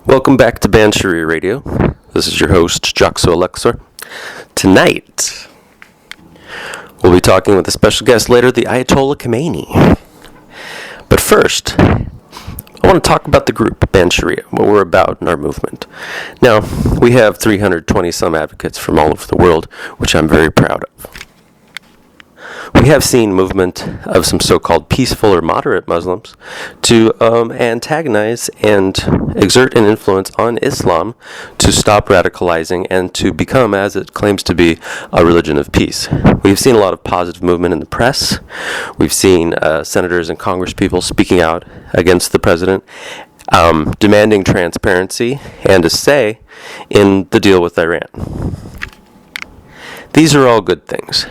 Welcome back to Band Sharia Radio. This is your host, Jaxo Alexor. Tonight, we'll be talking with a special guest later, the Ayatollah Khomeini. But first, I want to talk about the group, Band Sharia, what we're about in our movement. Now, we have 320-some advocates from all over the world, which I'm very proud of. We have seen movement of some so-called peaceful or moderate Muslims to antagonize and exert an influence on Islam to stop radicalizing and to become, as it claims to be, a religion of peace. We've seen a lot of positive movement in the press. We've seen senators and congresspeople speaking out against the president, demanding transparency and a say in the deal with Iran. These are all good things.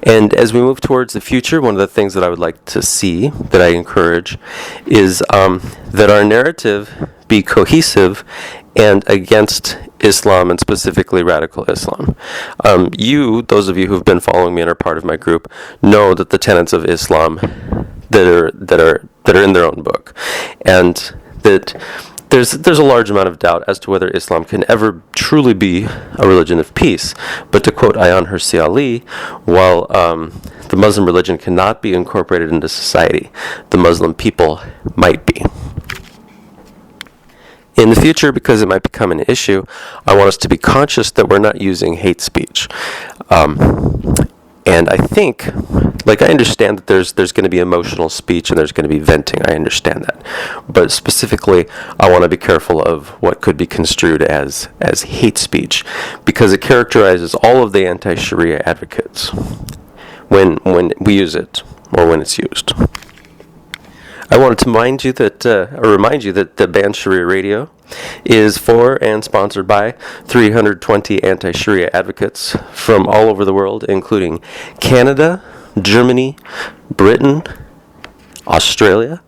And as we move towards the future, one of the things that I would like to see, that I encourage, is that our narrative be cohesive and against Islam, and specifically radical Islam. Those of you who have been following me and are part of my group, know that the tenets of Islam that are in their own book, and that there's a large amount of doubt as to whether Islam can ever truly be a religion of peace. But to quote Ayaan Hirsi Ali, while the Muslim religion cannot be incorporated into society, the Muslim people might be. In the future, because it might become an issue, I want us to be conscious that we're not using hate speech. And I think, I understand that there's going to be emotional speech and there's going to be venting. I understand that. But specifically, I want to be careful of what could be construed as hate speech, because it characterizes all of the anti-Sharia advocates when we use it or when it's used. I wanted to remind you that the Band Sharia Radio is for and sponsored by 320 anti-Sharia advocates from all over the world, including Canada, Germany, Britain, Australia,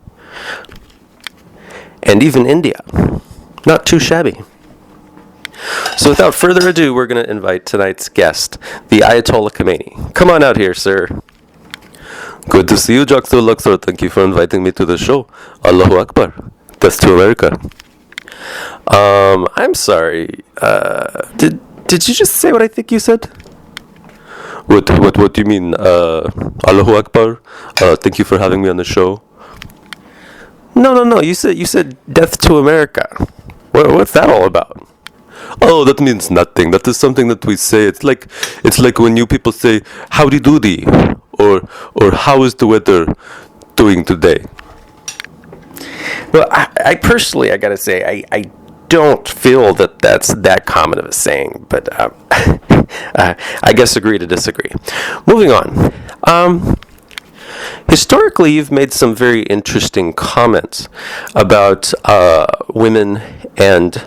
and even India. Not too shabby. So without further ado, we're going to invite tonight's guest, the Ayatollah Khomeini. Come on out here, sir. Good to see you, Jaxo Luxor. Thank you for inviting me to the show. Allahu Akbar. Death to America. I'm sorry. Did you just say what I think you said? What do you mean? Allahu Akbar. Thank you for having me on the show. No. You said death to America. What's that all about? Oh, that means nothing. That is something that we say. It's like when you people say howdy doody, or how is the weather doing today? Well, I personally, I gotta say, I don't feel that that's that common of a saying, but I guess agree to disagree. Moving on. Historically, you've made some very interesting comments about women and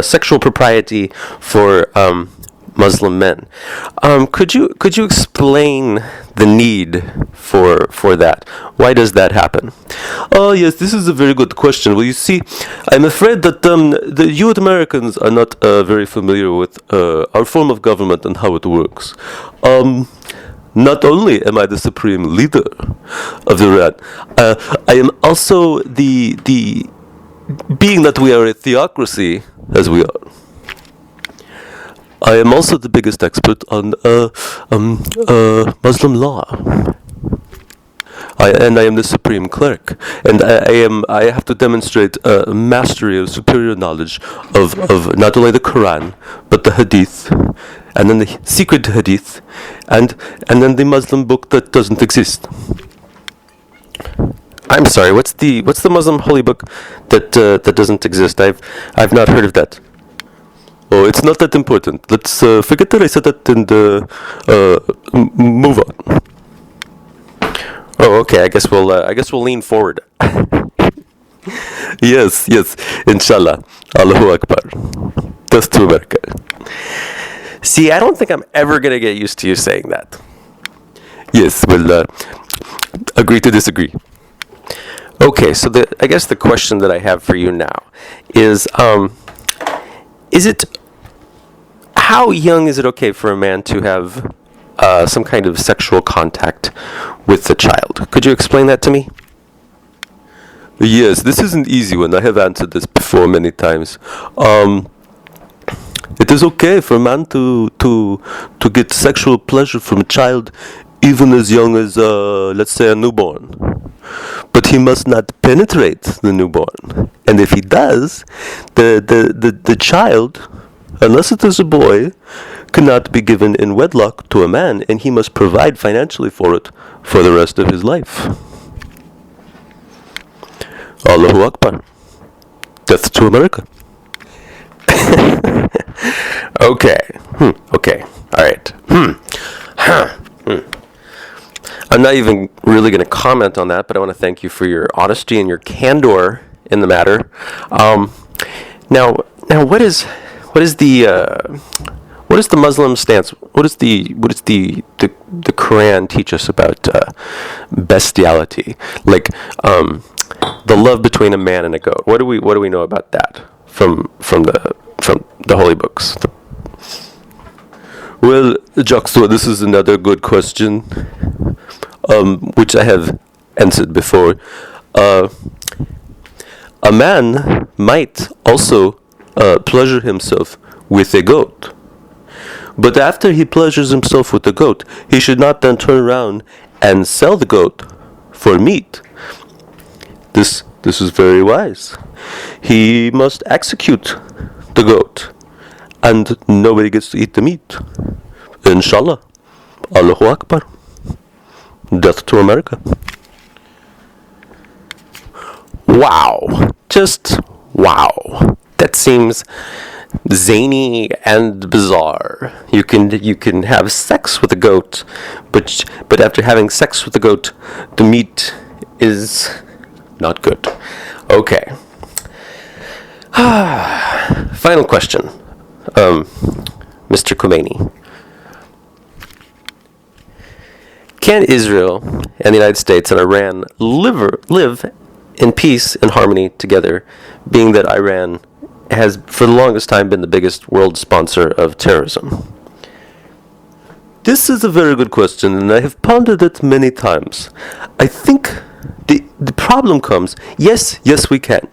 sexual propriety for Muslim men. Could you explain the need for that? Why does that happen? Oh yes, this is a very good question. Well, you see, I'm afraid that you Americans are not very familiar with our form of government and how it works. Not only am I the supreme leader of Iran, I am also the being that we are a theocracy, as we are, I am also the biggest expert on Muslim law. I am the supreme cleric, and I have to demonstrate mastery of superior knowledge of not only the Quran but the Hadith, and then the secret Hadith, and then the Muslim book that doesn't exist. I'm sorry. What's the Muslim holy book that doesn't exist? I've not heard of that. Oh, it's not that important. Let's forget that I said that and move on. Oh, okay. I guess we'll lean forward. Yes, inshallah. Allahu Akbar. Death to America. See, I don't think I'm ever gonna get used to you saying that. Yes, well, agree to disagree. Okay, so I guess the question that I have for you now is it, how young is it okay for a man to have some kind of sexual contact with a child? Could you explain that to me? Yes, this is an easy one. I have answered this before many times. It is okay for a man to get sexual pleasure from a child even as young as, let's say, a newborn. But he must not penetrate the newborn. And if he does, the child, unless it is a boy, cannot be given in wedlock to a man, and he must provide financially for it for the rest of his life. Allahu Akbar. Death to America. Okay. Okay. All right. I'm not even really going to comment on that, but I want to thank you for your honesty and your candor in the matter. Now, what is the Muslim stance? What does the Quran teach us about bestiality? Like the love between a man and a goat. What do we know about that from the holy books? Well, Joxua, this is another good question, which I have answered before. A man might also pleasure himself with a goat. But after he pleasures himself with the goat, he should not then turn around and sell the goat for meat. This is very wise. He must execute the goat, and nobody gets to eat the meat. Inshallah. Allahu Akbar. Death to America. Wow. Just wow. That seems zany and bizarre. You can have sex with a goat, but after having sex with the goat, the meat is not good. Okay. Final question. Mr. Khomeini. Can Israel and the United States and Iran live in peace and harmony together, being that Iran has for the longest time been the biggest world sponsor of terrorism? This is a very good question, and I have pondered it many times. I think the problem comes, yes, we can.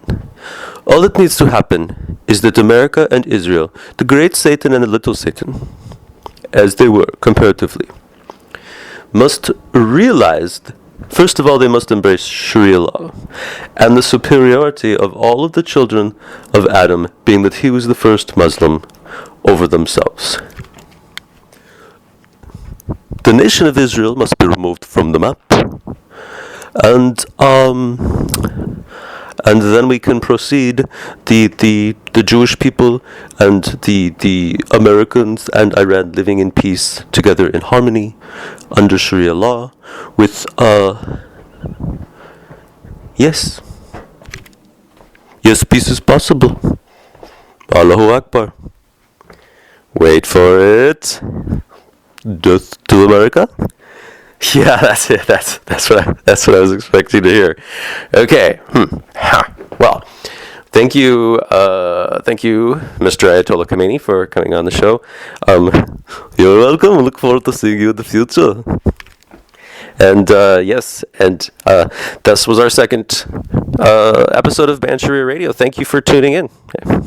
All that needs to happen is that America and Israel, the great Satan and the little Satan, as they were comparatively, must realize, first of all, they must embrace Sharia law and the superiority of all of the children of Adam, being that he was the first Muslim, over themselves. The nation of Israel must be removed from the map, and then we can proceed. The Jewish people and the Americans and Iran living in peace together in harmony under Sharia law with yes, peace is possible. Allahu Akbar. Wait for it. Death to America. Yeah, that's it. That's what I was expecting to hear. Okay. Well, thank you, Mr. Ayatollah Khomeini, for coming on the show. You're welcome. I look forward to seeing you in the future. And yes, and this was our second episode of Sharia Radio. Thank you for tuning in. Okay.